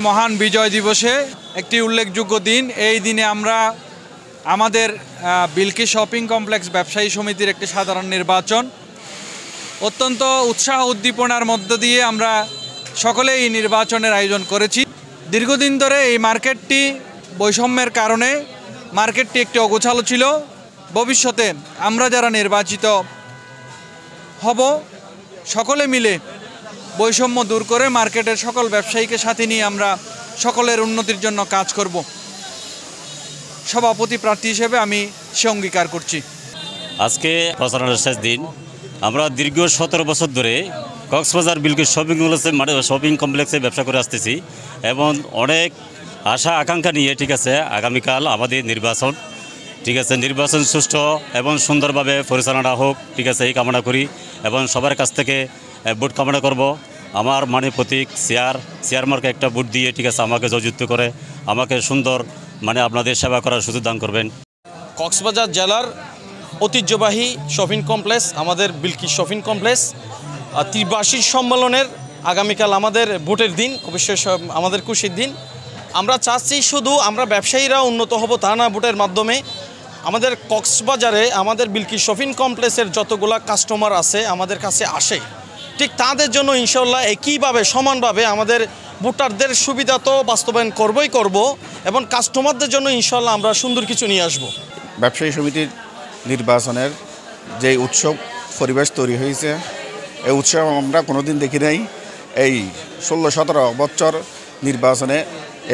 মহান বিজয় দিবসে একটি উল্লেখযোগ্য দিন। এই দিনে আমরা আমাদের বিলকিস শপিং কমপ্লেক্স ব্যবসায়ী সমিতির একটি সাধারণ নির্বাচন অত্যন্ত উৎসাহ উদ্দীপনার মধ্য দিয়ে আমরা সকলেই এই নির্বাচনের আয়োজন করেছি। দীর্ঘদিন ধরে এই মার্কেটটি বৈষম্যের কারণে মার্কেটটি একটি অগোছালো ছিল। ভবিষ্যতে আমরা যারা নির্বাচিত হব সকলে মিলে বৈষম্য দূর করে মার্কেটের সকল ব্যবসায়ীকে সাথে নিয়ে আমরা সকলের উন্নতির জন্য কাজ করব। সভাপতি প্রার্থী হিসেবে আমি সে অঙ্গীকার করছি। আজকে প্রচারণার শেষ দিন। আমরা দীর্ঘ 17 বছর ধরে কক্সবাজার বিলকিস শপিং কমপ্লেক্সে ব্যবসা করে আসতেছি এবং অনেক আশা আকাঙ্ক্ষা নিয়ে ঠিক আছে আগামীকাল আমাদের নির্বাচন, ঠিক আছে নির্বাচন সুষ্ঠু এবং সুন্দরভাবে পরিচালনা হোক, ঠিক আছে এই কামনা করি এবং সবার কাছ থেকে ভোট কামনা করব। আমার প্রতীক চেয়ার মার্কে একটা ভোট দিয়ে ঠিক আছে আমাকে জয়যুক্ত করে আমাকে সুন্দর আপনাদের সেবা করার সুযোগ দান করবেন। কক্সবাজার জেলার ঐতিহ্যবাহী শপিং কমপ্লেক্স আমাদের বিলকিস শপিং কমপ্লেক্স ত্রিবার্ষিক সম্মেলনের আগামীকাল আমাদের ভোটের দিন, অবশ্যই আমাদের খুশির দিন। আমরা চাচ্ছি শুধু আমরা ব্যবসায়ীরা উন্নত হব তা না, ভোটের মাধ্যমে আমাদের কক্সবাজারে আমাদের বিলকিস শপিং কমপ্লেক্সের যতগুলা কাস্টমার আছে আমাদের কাছে আসে, ঠিক তাদের জন্য ইনশাল্লাহ একইভাবে সমানভাবে আমাদের ভোটারদের সুবিধা তো বাস্তবায়ন করব এবং কাস্টমারদের জন্য ইনশাল্লাহ আমরা সুন্দর কিছু নিয়ে আসব। ব্যবসায়ী সমিতির নির্বাচনের যে উৎসব পরিবেশ তৈরি হয়েছে, এই উৎসব আমরা কোনোদিন দেখি নাই। এই 16-17 বছর নির্বাচনে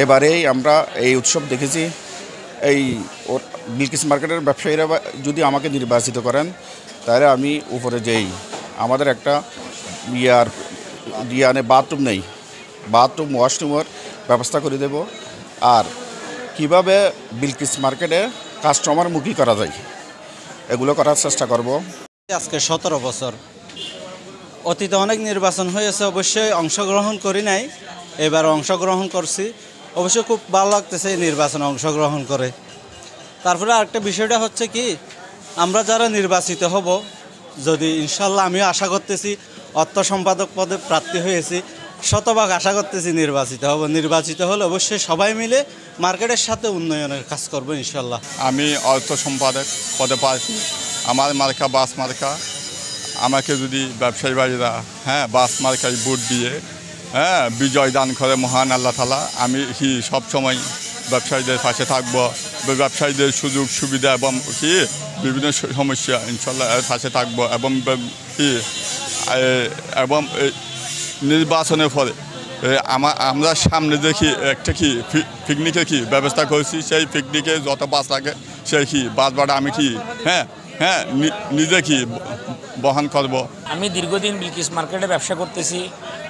এবারেই আমরা এই উৎসব দেখেছি। এই বিলকিস মার্কেটের ব্যবসায়ীরা যদি আমাকে নির্বাচিত করেন তাহলে আমি উপরে যেই আমাদের একটা বাথরুম নেই, বাথরুম ওয়াশরুমের ব্যবস্থা করে দেব। আর কিভাবে বিলকিস মার্কেটে কাস্টমারমুখী করা যায় এগুলো করার চেষ্টা করব। আজকে 17 বছর, অতীতে অনেক নির্বাচন হয়েছে, অবশ্যই অংশগ্রহণ করি নাই, এবার অংশগ্রহণ করছি। অবশ্যই খুব ভালো লাগতেছে এই নির্বাচনে অংশগ্রহণ করে। তারপরে আরেকটা বিষয়টা হচ্ছে কি, আমরা যারা নির্বাচিত হব, যদি ইনশাল্লাহ আমিও আশা করতেছি অর্থ সম্পাদক পদে প্রার্থী হয়েছি, শতভাগ আশা করতেছি নির্বাচিত হলে অবশ্যই সবাই মিলে মার্কেটের সাথে উন্নয়নের কাজ করবো ইনশাল্লাহ। আমি অর্থ সম্পাদক পদে প্রার্থী, আমার মার্কা বাস মার্কা। আমাকে যদি ব্যবসায়ী ভাইরা বাস মার্কায় ভোট দিয়ে বিজয় দান করে মহান আল্লাহ তাআলা, আমি সবসময় ব্যবসায়ীদের পাশে থাকবো, ব্যবসায়ীদের সুযোগ সুবিধা এবং বিভিন্ন সমস্যা ইনশাল্লাহ এর পাশে থাকবো এবং নির্বাচনের ফলে আমরা সামনে দেখি একটা পিকনিকের ব্যবস্থা করেছি। সেই পিকনিকে যত বাস লাগে সেই বাস ভাড়া আমি নিজে বহন করব। আমি দীর্ঘদিন বিলকিস মার্কেটে ব্যবসা করতেছি।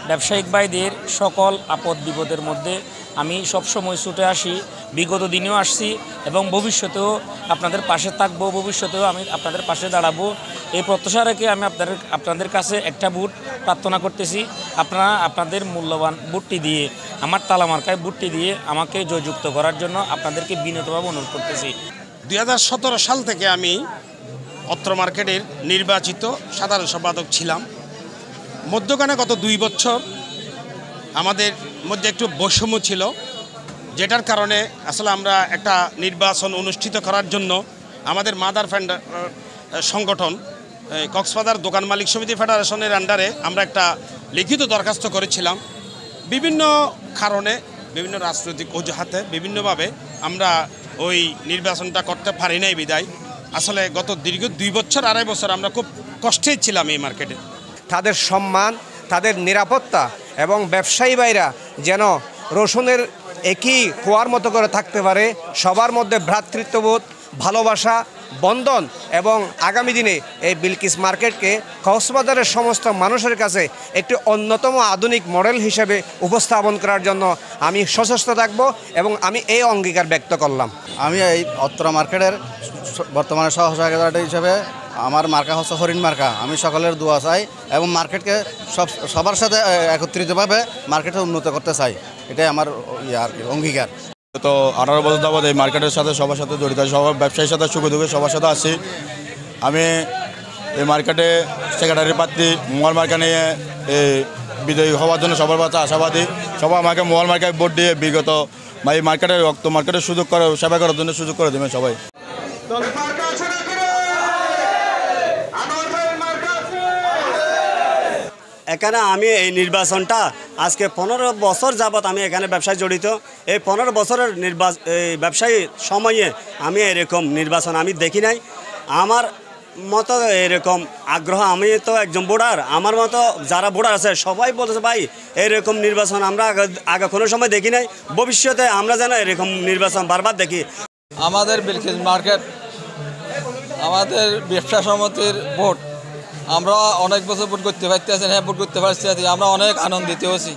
ব্যবসায়িক ভাইদের সকল আপদ বিপদের মধ্যে আমি সবসময় ছুটে আসি, বিগত দিনেও আসছি এবং ভবিষ্যতেও আপনাদের পাশে থাকবো, ভবিষ্যতেও আমি আপনাদের পাশে দাঁড়াবো। এই প্রত্যাশা রেখে আমি আপনাদের কাছে একটা ভোট প্রার্থনা করতেছি। আপনারা আপনাদের মূল্যবান ভোটটি দিয়ে, আমার তালা মার্কায় ভোটটি দিয়ে আমাকে জয়যুক্ত করার জন্য আপনাদেরকে বিনীতভাবে অনুরোধ করতেছি। 2017 সাল থেকে আমি অত্র মার্কেটের নির্বাচিত সাধারণ সম্পাদক ছিলাম। মধ্যখানে গত 2 বছর আমাদের মধ্যে একটু বৈষম্য ছিল, যেটার কারণে আসলে আমরা একটা নির্বাচন অনুষ্ঠিত করার জন্য আমাদের মাদার সংগঠন কক্সবাজার দোকান মালিক সমিতি ফেডারেশনের আন্ডারে আমরা একটা লিখিত দরখাস্ত করেছিলাম। বিভিন্ন কারণে, বিভিন্ন রাজনৈতিক অজুহাতে বিভিন্নভাবে আমরা ওই নির্বাচনটা করতে পারি নাই বিদায় আসলে গত দীর্ঘ 2 বছর 2.5 বছর আমরা খুব কষ্টেই ছিলাম এই মার্কেটে। তাদের সম্মান, তাদের নিরাপত্তা এবং ব্যবসায়ী ভাইরা যেন রসুনের একই কুয়ার মতো করে থাকতে পারে, সবার মধ্যে ভ্রাতৃত্ববোধ, ভালোবাসা, বন্ধন এবং আগামী দিনে এই বিলকিস মার্কেটকে কক্সবাজারের সমস্ত মানুষের কাছে একটি অন্যতম আধুনিক মডেল হিসেবে উপস্থাপন করার জন্য আমি সচেষ্ট থাকব এবং আমি এই অঙ্গীকার ব্যক্ত করলাম। আমি এই অত্র মার্কেটের বর্তমানে সহসভাপতি হিসেবে আমার মার্কা হচ্ছে হরিণ মার্কা। আমি সকলের দোয়া চাই এবং মার্কেটকে সবার সাথে একত্রিতভাবে মার্কেটে উন্নত করতে চাই, এটাই আমার অঙ্গীকার। তো 18 বছর যাবত এই মার্কেটের সাথে সবার সাথে জড়িত, সবার ব্যবসায়ীর সাথে সুখে দুঃখে সবার সাথে আছি। আমি এই মার্কেটে সেক্রেটারি প্রার্থী মোয়ার মার্কা নিয়ে এই বিজয়ী হওয়ার জন্য সবার কাছে আশাবাদী। সবাই আমাকে মোবাইল মার্কায় ভোট দিয়ে বিগত এই মার্কেটের রক্ত মার্কেটের সুযোগ করে সেবা করার জন্য সুযোগ করে দেবেন সবাই। এখানে আমি এই নির্বাচনটা আজকে 15 বছর যাবৎ আমি এখানে ব্যবসায় জড়িত। এই 15 বছরের ব্যবসায়ী সময়ে আমি এরকম নির্বাচন আমি দেখি নাই। আমার মতো এরকম আগ্রহ, আমি তো একজন ভোটার, আমার মতো যারা ভোটার আছে সবাই বলতেছে ভাই এরকম নির্বাচন আমরা আগে কোনো সময় দেখি নাই, ভবিষ্যতে আমরা যেন এরকম নির্বাচন বারবার দেখি। আমাদের বিলকিস মার্কেট, আমাদের ব্যবসা সমিতির ভোট আমরা অনেক বছর ভোট করতে পারতেছি, হ্যাঁ ভোট করতে পারছি, আমরা অনেক আনন্দিত হচ্ছি।